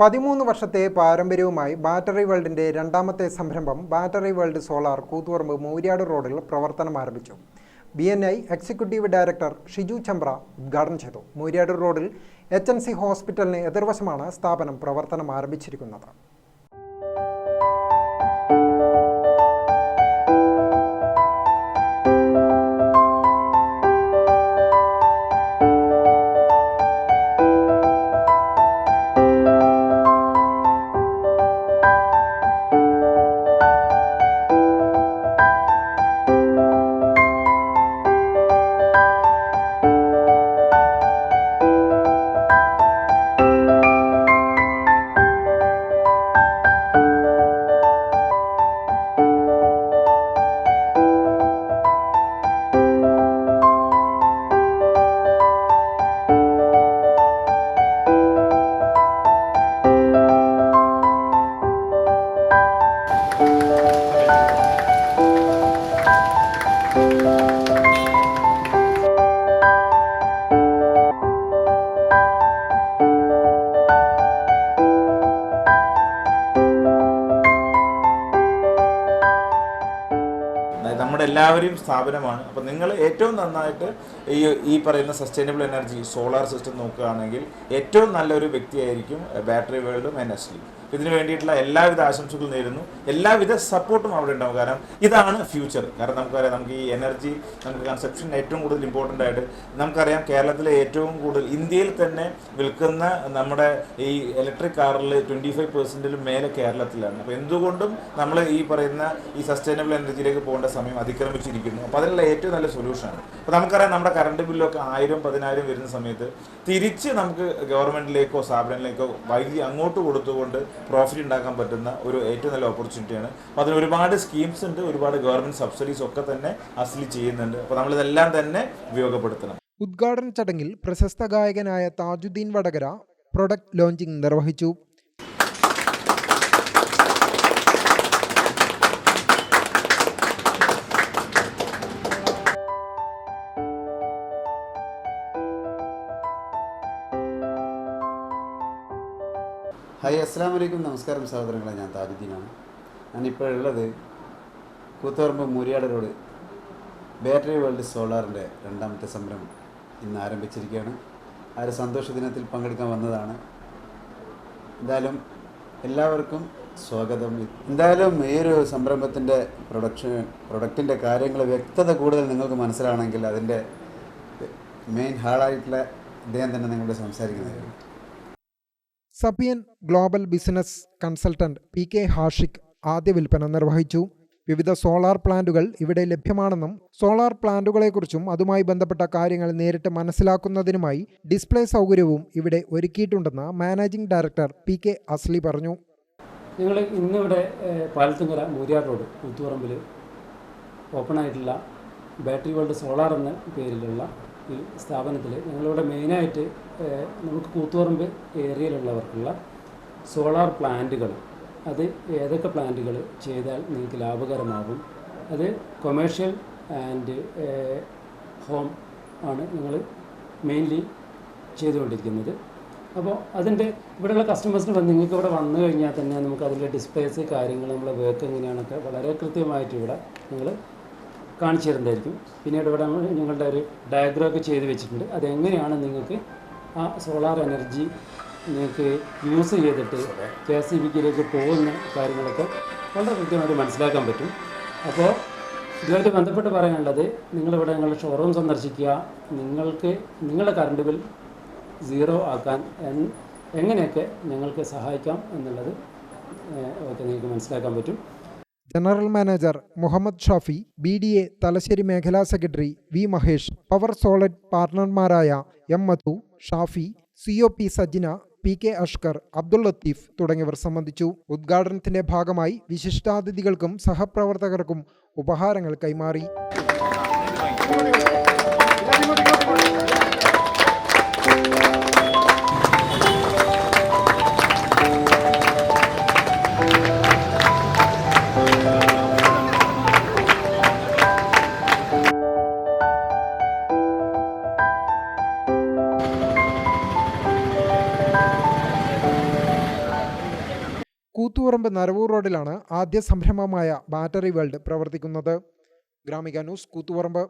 13 വർഷത്തെ പാരമ്പര്യവുമായി ബാറ്ററി വേൾഡിന്റെ രണ്ടാമത്തെ സംരംഭം battery world solar Koothuparamba Muriyad റോഡിൽ പ്രവർത്തനം ആരംഭിച്ചു. BNI executive director Shiju Chambra ഉദ്ഘാടനം ചെയ്തു. മൂര്യാട് റോഡിൽ HNC ഹോസ്പിറ്റലിന് എതിർവശമാണ് സ്ഥാപനം പ്രവർത്തനം ആരംഭിച്ചിരിക്കുന്നത്. നമ്മുടെ എല്ലാവരെയും സ്ഥാപനമാണ്. അപ്പോൾ നിങ്ങൾ ഏറ്റവും നന്നായിട്ട് ഈ പറയുന്ന സസ്റ്റൈനബിൾ എനർജി സോളാർ സിസ്റ്റം നോക്കുകയാണെങ്കിൽ ഏറ്റവും നല്ലൊരു വ്യക്തിയായിരിക്കും ബാറ്ററി വേൾഡും NSL. ഇതിന് വേണ്ടിയിട്ടുള്ള എല്ലാവിധ ആശംസകളും നേരുന്നു. എല്ലാവിധ സപ്പോർട്ടും അവിടെ ഉണ്ടാവും. കാരണം ഇതാണ് ഫ്യൂച്ചർ. കാരണം നമുക്കറിയാം, നമുക്ക് ഈ എനർജി നമുക്ക് കൺസെപ്ഷൻ ഏറ്റവും കൂടുതൽ ഇമ്പോർട്ടൻ്റ് ആയിട്ട് നമുക്കറിയാം. കേരളത്തിലെ ഏറ്റവും കൂടുതൽ ഇന്ത്യയിൽ തന്നെ വിൽക്കുന്ന നമ്മുടെ ഈ ഇലക്ട്രിക് കാറിൽ 25% മേലെ കേരളത്തിലാണ്. അപ്പോൾ എന്തുകൊണ്ടും നമ്മൾ ഈ പറയുന്ന ഈ സസ്റ്റൈനബിൾ എനർജിയിലേക്ക് പോകേണ്ട സമയം അതിക്രമിച്ചിരിക്കുന്നു. അപ്പോൾ അതിനുള്ള ഏറ്റവും നല്ല സൊല്യൂഷനാണ്. അപ്പോൾ നമുക്കറിയാം, നമ്മുടെ കറണ്ട് ബില്ലൊക്കെ 1000-10,000 വരുന്ന സമയത്ത് തിരിച്ച് നമുക്ക് ഗവൺമെൻറ്റിലേക്കോ സ്ഥാപനങ്ങളിലേക്കോ വൈദ്യുതി അങ്ങോട്ട് കൊടുത്തുകൊണ്ട് പ്രോഫിറ്റ് ഉണ്ടാക്കാൻ പറ്റുന്ന ഒരു ഏറ്റവും നല്ല ഓപ്പർച്യൂണിറ്റിയാണ്. അപ്പോൾ അതിന് ഒരുപാട് സ്കീംസ് ഉണ്ട്, ഒരുപാട് ഗവൺമെൻറ് സബ്സിഡീസ് ഒക്കെ തന്നെ അസ്ലി ചെയ്യുന്നുണ്ട്. അപ്പോൾ നമ്മളിതെല്ലാം തന്നെ ഉപയോഗപ്പെടുത്തണം. ഉദ്ഘാടന ചടങ്ങിൽ പ്രശസ്ത ഗായകനായ താജുദ്ദീൻ വടകര പ്രൊഡക്റ്റ് ലോഞ്ചിംഗ് നിർവഹിച്ചു. ഹായ്, അസ്സലാമു അലൈക്കും. നമസ്കാരം സഹോദരങ്ങളെ, ഞാൻ താജുദ്ദീനാണ്. ഞാനിപ്പോൾ ഉള്ളത് Koothuparamba Muriyad road battery world സോളാറിൻ്റെ രണ്ടാമത്തെ സംരംഭം ഇന്ന് ആരംഭിച്ചിരിക്കുകയാണ്. ആ ഒരു സന്തോഷ ദിനത്തിൽ പങ്കെടുക്കാൻ വന്നതാണ്. എല്ലാവർക്കും സ്വാഗതം. ഈ ഒരു സംരംഭത്തിൻ്റെ പ്രൊഡക്റ്റിൻ്റെ കാര്യങ്ങൾ വ്യക്തത കൂടുതൽ നിങ്ങൾക്ക് മനസ്സിലാണെങ്കിൽ അതിൻ്റെ മെയിൻ ഹാളായിട്ടുള്ള ഇദ്ദേഹം തന്നെ നിങ്ങളോട് സംസാരിക്കുന്നതായിരുന്നു. Sapien global business consultant PK Hashiq ആദ്യ വിൽപ്പന നിർവഹിച്ചു. വിവിധ സോളാർ പ്ലാന്റുകൾ ഇവിടെ ലഭ്യമാണെന്നും സോളാർ പ്ലാന്റുകളെക്കുറിച്ചും അതുമായി ബന്ധപ്പെട്ട കാര്യങ്ങൾ നേരിട്ട് മനസ്സിലാക്കുന്നതിനുമായി ഡിസ്പ്ലേ സൗകര്യവും ഇവിടെ ഒരുക്കിയിട്ടുണ്ടെന്ന് മാനേജിംഗ് ഡയറക്ടർ PK അസ്ലി പറഞ്ഞു. ഞങ്ങൾ ഇന്നിവിടെ പാലത്തുങ്കര മൂര്യാട് റോഡ് കൂത്തുപറമ്പിൽ ഓപ്പണായിട്ടുള്ള ബാറ്ററി വേൾഡ് സോളാർ എന്ന പേരിലുള്ള ഈ സ്ഥാപനത്തിൽ ഞങ്ങളിവിടെ മെയിനായിട്ട് നമുക്ക് കൂത്തുപറമ്പ് ഏരിയയിലുള്ളവർക്കുള്ള സോളാർ പ്ലാന്റുകൾ, അത് ഏതൊക്കെ പ്ലാന്റുകൾ ചെയ്താൽ നിങ്ങൾക്ക് ലാഭകരമാകും, അത് കൊമേഴ്ഷ്യൽ ആൻഡ് ഹോം ആണ് ഞങ്ങൾ മെയിൻലി ചെയ്തുകൊണ്ടിരിക്കുന്നത്. അപ്പോൾ അതിൻ്റെ ഇവിടെയുള്ള കസ്റ്റമേഴ്സിന് നിങ്ങൾക്ക് ഇവിടെ വന്നു കഴിഞ്ഞാൽ തന്നെ നമുക്ക് അതിൻ്റെ ഡിസ്പ്ലേസ് കാര്യങ്ങൾ നമ്മളെ വർക്ക് എങ്ങനെയാണൊക്കെ വളരെ കൃത്യമായിട്ട് ഇവിടെ നിങ്ങൾ കാണിച്ചു തരുന്നതായിരിക്കും. പിന്നീട് ഇവിടെ ഞങ്ങളുടെ ഒരു ഡയഗ്രം ഒക്കെ ചെയ്ത് വെച്ചിട്ടുണ്ട്. അതെങ്ങനെയാണ് നിങ്ങൾക്ക് ആ സോളാർ എനർജി നിങ്ങൾക്ക് യൂസ് ചെയ്തിട്ട് KCBയിലേക്ക് പോകുന്ന കാര്യങ്ങളൊക്കെ വളരെ കൃത്യമായിട്ട് മനസ്സിലാക്കാൻ പറ്റും. അപ്പോൾ ഇതുമായിട്ട് ബന്ധപ്പെട്ട് പറയാനുള്ളത്, നിങ്ങളിവിടെ നിങ്ങളുടെ ഷോറൂം സന്ദർശിക്കുക. നിങ്ങൾക്ക് നിങ്ങളുടെ കറണ്ട് ബിൽ 0 ആക്കാൻ എങ്ങനെയൊക്കെ ഞങ്ങൾക്ക് സഹായിക്കാം എന്നുള്ളത് ഒക്കെ നിങ്ങൾക്ക് മനസ്സിലാക്കാൻ പറ്റും. General manager Muhammad Shafi, BDA Thalassery മേഖലാ secretary V Mahesh, power solid പാർട്ണർമാരായ M Madhu, Shafi, COP Sajina, PK Ashkar, Abdul Latheef തുടങ്ങിയവർ സംബന്ധിച്ചു. ഉദ്ഘാടനത്തിന്റെ ഭാഗമായി വിശിഷ്ടാതിഥികൾക്കും സഹപ്രവർത്തകർക്കും ഉപഹാരങ്ങൾ കൈമാറി. കൂത്തുപറമ്പ് നരവൂർ റോഡിലാണ് ആദ്യ സംരംഭമായ ബാറ്ററി വേൾഡ് പ്രവർത്തിക്കുന്നത്. ഗ്രാമിക ന്യൂസ്, കൂത്തുപറമ്പ്.